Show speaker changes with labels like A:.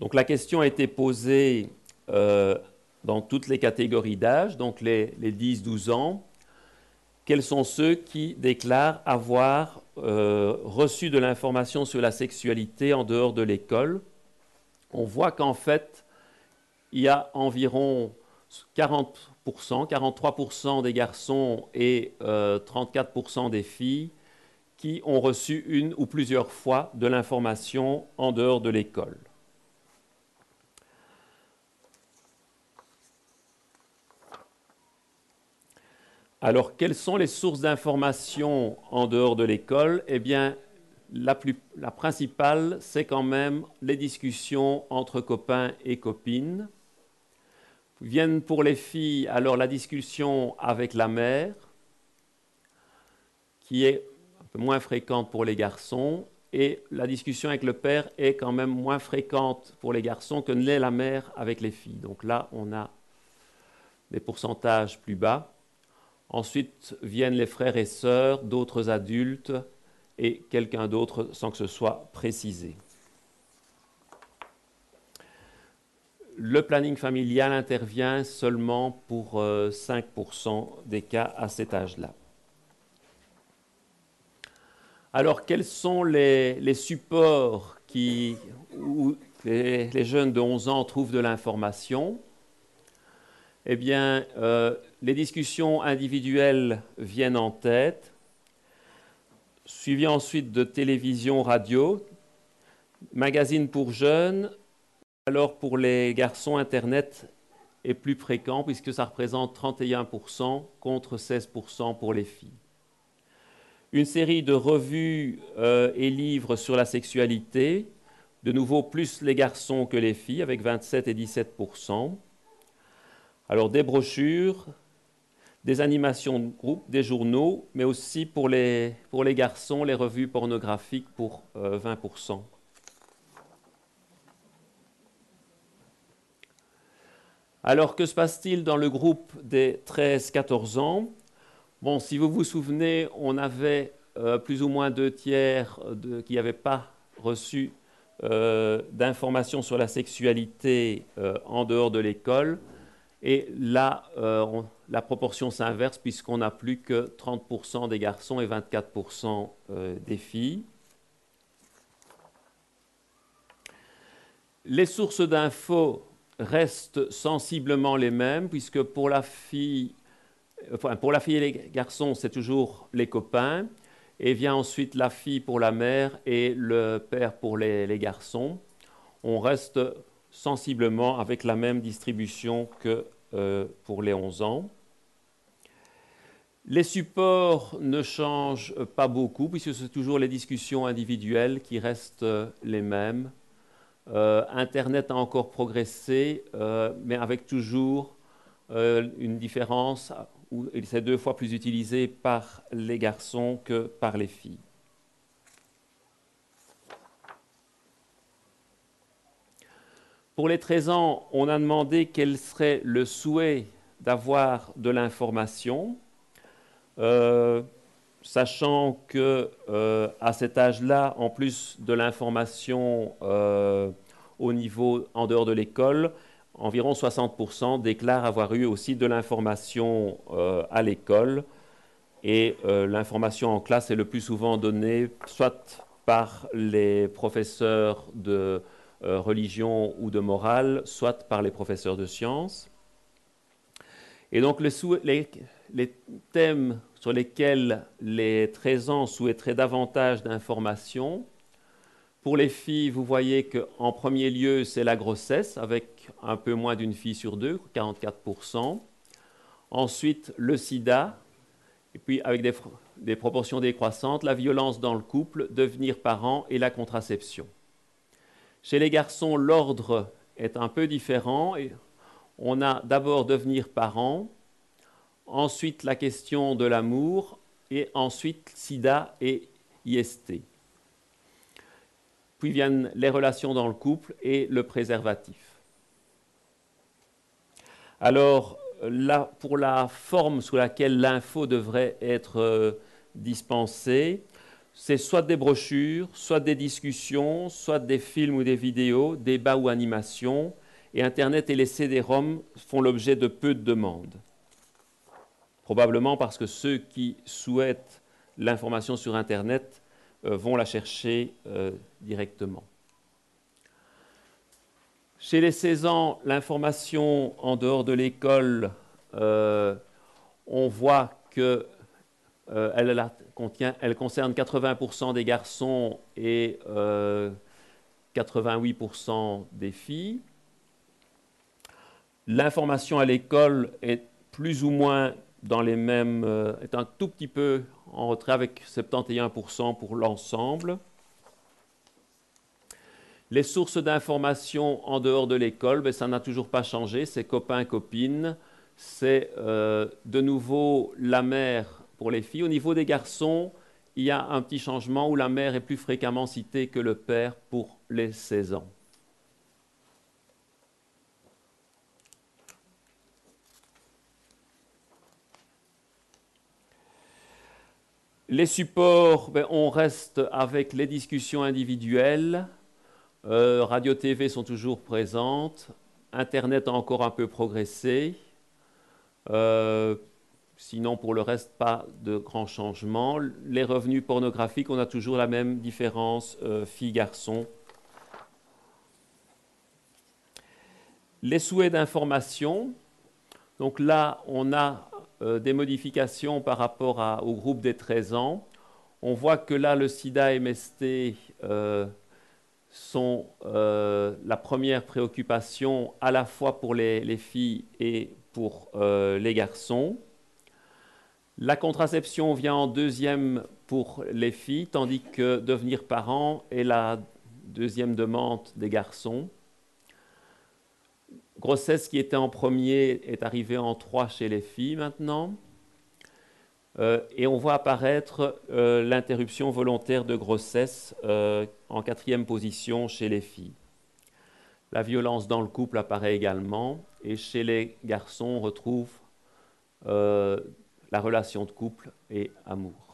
A: Donc la question a été posée dans toutes les catégories d'âge, donc les 10-12 ans. Quels sont ceux qui déclarent avoir reçu de l'information sur la sexualité en dehors de l'école? On voit qu'en fait, il y a environ 40%, 43% des garçons et 34% des filles qui ont reçu une ou plusieurs fois de l'information en dehors de l'école. Alors, quelles sont les sources d'information en dehors de l'école? Eh bien, la principale, c'est quand même les discussions entre copains et copines. Viennent pour les filles, alors la discussion avec la mère, qui est un peu moins fréquente pour les garçons, et la discussion avec le père est quand même moins fréquente pour les garçons que ne l'est la mère avec les filles. Donc là, on a des pourcentages plus bas. Ensuite viennent les frères et sœurs, d'autres adultes et quelqu'un d'autre sans que ce soit précisé. Le planning familial intervient seulement pour 5% des cas à cet âge-là. Alors, quels sont les supports où les jeunes de 11 ans trouvent de l'information? Eh bien, les discussions individuelles viennent en tête, suivies ensuite de télévision, radio, magazines pour jeunes. Alors pour les garçons, Internet est plus fréquent puisque ça représente 31% contre 16% pour les filles. Une série de revues et livres sur la sexualité, de nouveau plus les garçons que les filles avec 27 et 17%. Alors des brochures, des animations de groupe, des journaux, mais aussi pour les garçons, les revues pornographiques pour 20%. Alors, que se passe-t-il dans le groupe des 13-14 ans? Bon, si vous vous souvenez, on avait plus ou moins 2/3 qui n'avaient pas reçu d'informations sur la sexualité en dehors de l'école. Et là, la proportion s'inverse puisqu'on n'a plus que 30% des garçons et 24% des filles. Les sources d'infos restent sensiblement les mêmes puisque pour la fille et les garçons, c'est toujours les copains. Et vient ensuite la fille pour la mère et le père pour les garçons. On reste sensiblement avec la même distribution que pour les 11 ans. Les supports ne changent pas beaucoup puisque c'est toujours les discussions individuelles qui restent les mêmes. Internet a encore progressé, mais avec toujours une différence où c'est 2 fois plus utilisé par les garçons que par les filles. Pour les 13 ans, on a demandé quel serait le souhait d'avoir de l'information, sachant que à cet âge-là, en plus de l'information au niveau en dehors de l'école, environ 60% déclarent avoir eu aussi de l'information à l'école. Et l'information en classe est le plus souvent donnée soit par les professeurs de religion ou de morale, soit par les professeurs de sciences. Et donc les thèmes sur lesquels les 13 ans souhaiteraient davantage d'informations, pour les filles, vous voyez qu'en premier lieu, c'est la grossesse, avec un peu moins d'une fille sur 2, 44%. Ensuite, le sida, et puis avec des proportions décroissantes, la violence dans le couple, devenir parent et la contraception. Chez les garçons, l'ordre est un peu différent. Et on a d'abord devenir parent, ensuite la question de l'amour, et ensuite sida et IST. Puis viennent les relations dans le couple et le préservatif. Alors, là, pour la forme sous laquelle l'info devrait être dispensée, c'est soit des brochures, soit des discussions, soit des films ou des vidéos, débats ou animations, et Internet et les CD-ROM font l'objet de peu de demandes. Probablement parce que ceux qui souhaitent l'information sur Internet vont la chercher directement. Chez les 16 ans, l'information en dehors de l'école, on voit que elle concerne 80% des garçons et 88% des filles. L'information à l'école est plus ou moins dans les mêmes, est un tout petit peu en retrait avec 71% pour l'ensemble. Les sources d'information en dehors de l'école, ben, ça n'a toujours pas changé, c'est copains, copines, c'est de nouveau la mère pour les filles. Au niveau des garçons, il y a un petit changement où la mère est plus fréquemment citée que le père pour les 16 ans. Les supports, ben, on reste avec les discussions individuelles. Radio-TV sont toujours présentes. Internet a encore un peu progressé. Sinon, pour le reste, pas de grands changements. Les revenus pornographiques, on a toujours la même différence filles-garçons. Les souhaits d'information. Donc là, on a des modifications par rapport au groupe des 13 ans. On voit que là, le sida et MST sont la première préoccupation à la fois pour les filles et pour les garçons. La contraception vient en deuxième pour les filles, tandis que devenir parent est la deuxième demande des garçons. Grossesse qui était en premier est arrivée en 3 chez les filles maintenant. Et on voit apparaître l'interruption volontaire de grossesse en 4e position chez les filles. La violence dans le couple apparaît également. Et chez les garçons, on retrouve la relation de couple et amour.